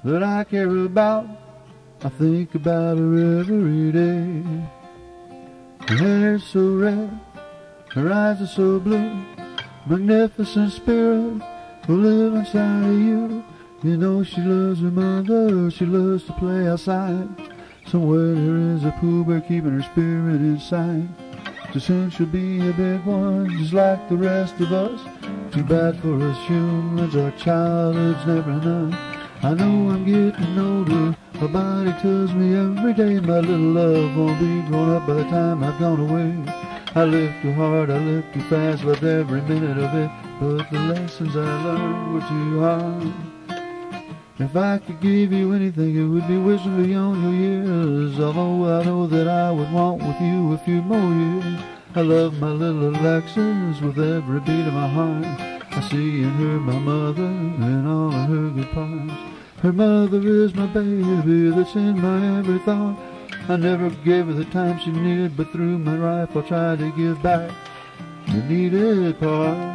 that I care about. I think about her every day. Her hair's so red, her eyes are so blue, magnificent spirit will live inside of you. You know she loves her mother, she loves to play outside. Somewhere there is a Pooh Bear keeping her spirit inside. So soon she'll be a big one, just like the rest of us. Too bad for us humans, our childhood's never enough. I know I'm getting older, my body tells me every day my little love won't be grown up by the time I've gone away. I lived too hard, I lived too fast, loved every minute of it, but the lessons I learned were too hard. If I could give you anything, it would be wisdom beyond your years. Although I know that I would want with you a few more years. I love my little Alexis with every beat of my heart. I see in her my mother and all of her good parts. Her mother is my baby that's in my every thought. I never gave her the time she needed, but through my rifle tried to give back the needed part.